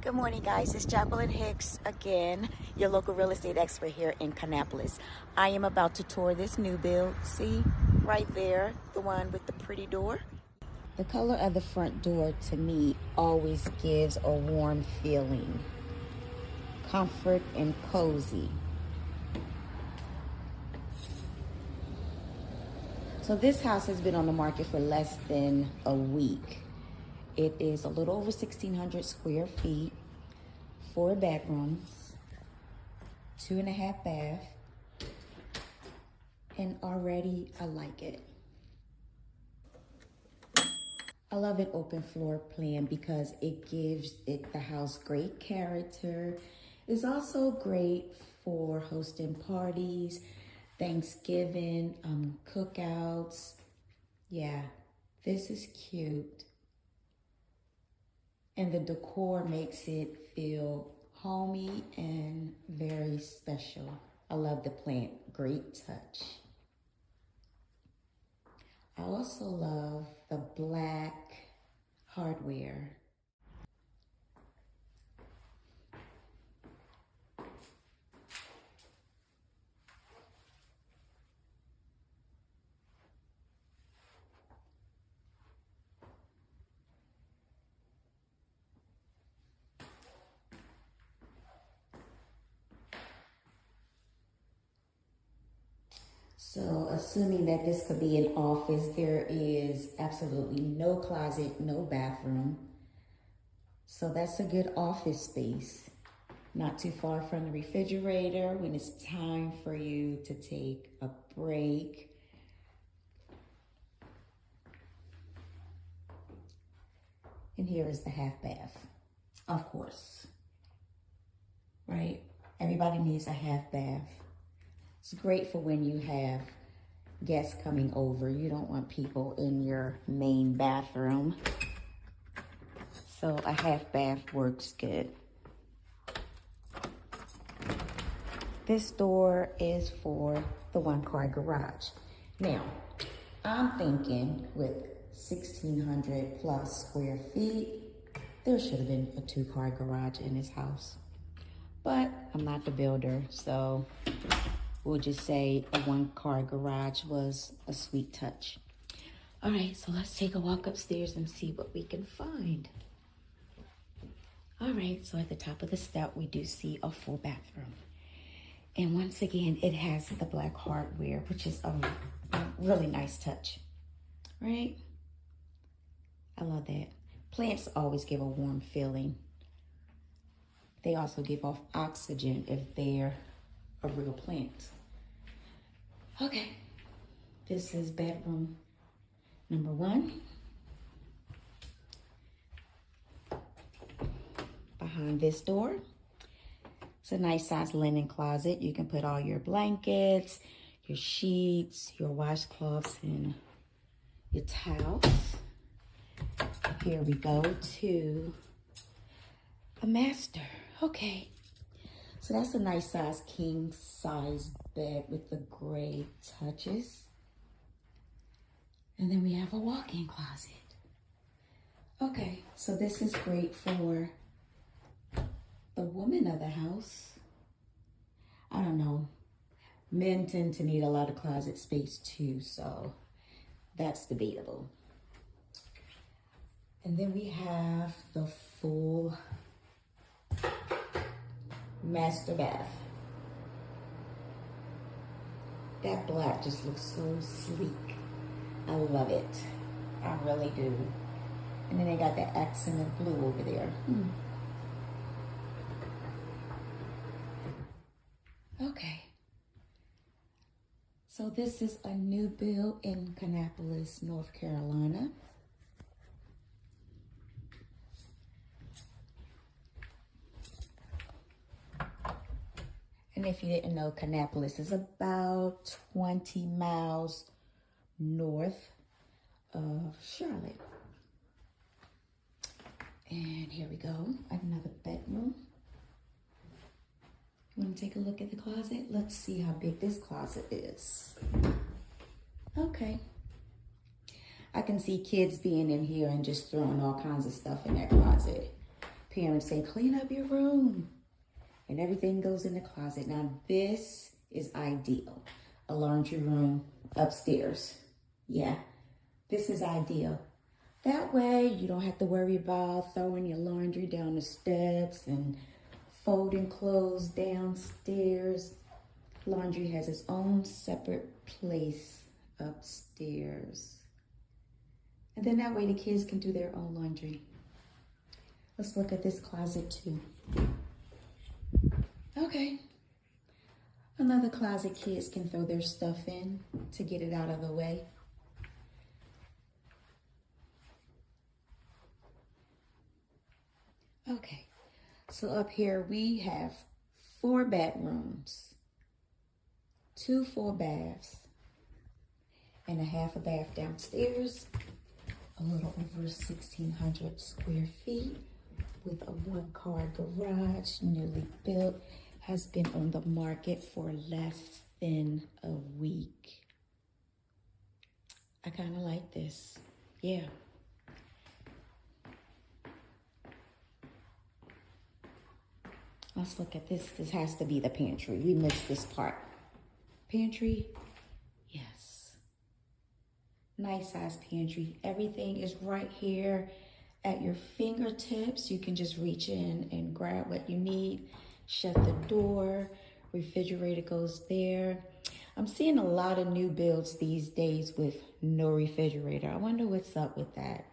Good morning, guys. It's Jacqueline Hicks again, your local real estate expert here in Kannapolis. I am about to tour this new build. See, right there, the one with the pretty door. The color of the front door to me always gives a warm feeling, comfort and cozy. So this house has been on the market for less than a week. It is a little over 1,600 square feet, 4 bedrooms, 2.5 baths, and already I like it. I love an open floor plan because it gives the house great character. It's also great for hosting parties, Thanksgiving, cookouts. Yeah, this is cute. And the decor makes it feel homey and very special. I love the plant, great touch. I also love the black hardware. So assuming that this could be an office, there is absolutely no closet, no bathroom. So that's a good office space. Not too far from the refrigerator when it's time for you to take a break. And here is the half bath, of course, right? Everybody needs a half bath. It's great for when you have guests coming over. You don't want people in your main bathroom. So a half bath works good. This door is for the 1-car garage. Now, I'm thinking with 1,600 plus square feet, there should have been a 2-car garage in this house. But I'm not the builder, so we'll just say a 1-car garage was a sweet touch. All right, so let's take a walk upstairs and see what we can find. All right, so at the top of the step, we do see a full bathroom. And once again, it has the black hardware, which is a really nice touch, right? I love that. Plants always give a warm feeling. They also give off oxygen if they're a real plant. Okay, this is bedroom number 1. Behind this door, it's a nice size linen closet. You can put all your blankets, your sheets, your washcloths, and your towels. Here we go to a master. Okay. So that's a nice size king size bed with the gray touches. And then we have a walk-in closet. Okay, so this is great for the woman of the house. I don't know. Men tend to need a lot of closet space too, so that's debatable. And then we have the full master bath. That black just looks so sleek. I love it. I really do. And then they got that accent of blue over there. Okay. So this is a new build in Kannapolis, North Carolina. And if you didn't know, Kannapolis is about 20 miles north of Charlotte. And here we go, another bedroom. You want to take a look at the closet? Let's see how big this closet is. Okay. I can see kids being in here and just throwing all kinds of stuff in that closet. parents say, clean up your room. And everything goes in the closet. Now this is ideal. A laundry room upstairs. Yeah, this is ideal. That way you don't have to worry about throwing your laundry down the steps and folding clothes downstairs. Laundry has its own separate place upstairs. And then that way the kids can do their own laundry. Let's look at this closet too. Okay. Another closet kids can throw their stuff in to get it out of the way. Okay, so up here we have 4 bedrooms, 2 full baths, and a half a bath downstairs, a little over 1,600 square feet with a 1-car garage, newly built, has been on the market for less than a week. I kind of like this, yeah. Let's look at this. This has to be the pantry. We missed this part. Pantry, yes. Nice size pantry. Everything is right here at your fingertips. You can just reach in and grab what you need. Shut the door. Refrigerator goes there. I'm seeing a lot of new builds these days with no refrigerator. I wonder what's up with that.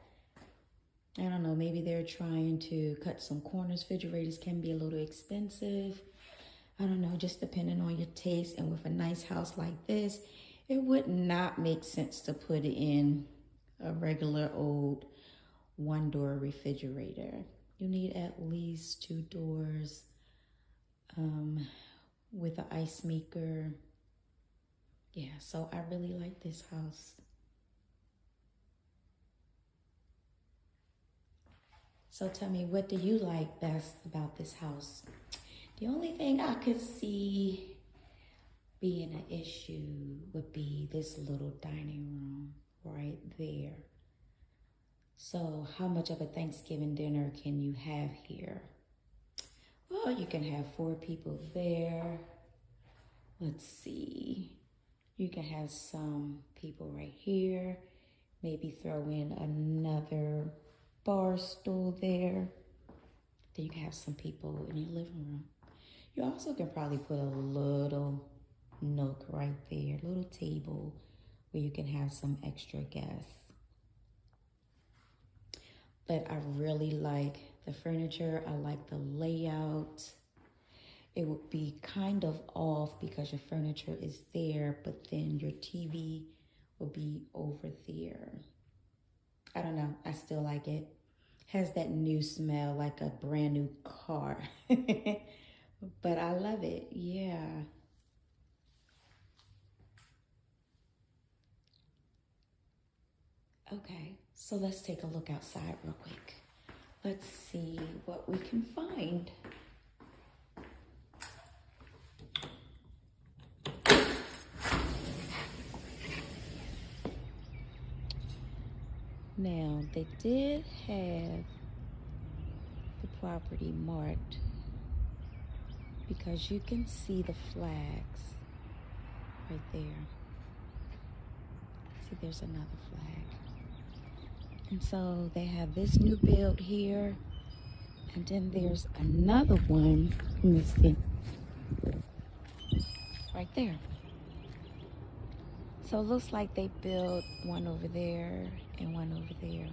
I don't know, maybe they're trying to cut some corners. Refrigerators can be a little expensive. I don't know, just depending on your taste. And with a nice house like this, it would not make sense to put in a regular old 1-door refrigerator. You need at least 2 doors with an ice maker. Yeah, so I really like this house. So tell me, what do you like best about this house? The only thing I could see being an issue would be this little dining room right there. So how much of a Thanksgiving dinner can you have here? Well, you can have 4 people there. Let's see. You can have some people right here. Maybe throw in another bar stool there. Then you can have some people in your living room. You also can probably put a little nook right there, a little table where you can have some extra guests. But I really like the furniture. I like the layout. It would be kind of off because your furniture is there, but then your TV will be over there. I don't know, I still like it. Has that new smell like a brand new car. But I love it, yeah. Okay, so let's take a look outside real quick. Let's see what we can find. Now, they did have the property marked because you can see the flags right there. See, there's another flag. And so they have this new build here, and then there's another one, let me see, right there. So it looks like they built one over there and one over there.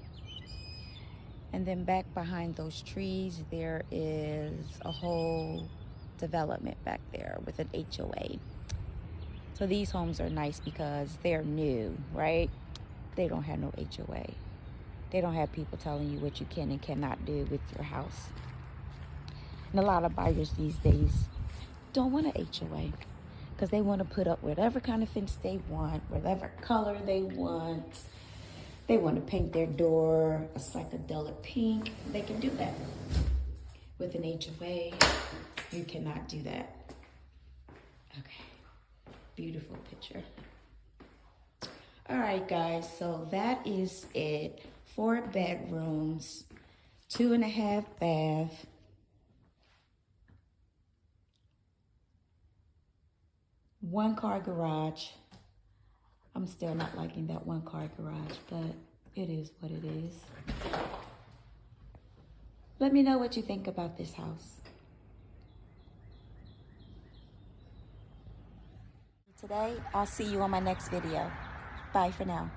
And then back behind those trees, there is a whole development back there with an HOA. So these homes are nice because they're new, right? They don't have no HOA. They don't have people telling you what you can and cannot do with your house. And a lot of buyers these days don't want an HOA because they want to put up whatever kind of fence they want, whatever color they want. They want to paint their door a psychedelic pink. They can do that. With an HOA, you cannot do that. Okay, beautiful picture. All right, guys, so that is it. 4 bedrooms, 2.5 bath, 1 car garage. I'm still not liking that 1 car garage, but it is what it is. Let me know what you think about this house. Today, I'll see you on my next video. Bye for now.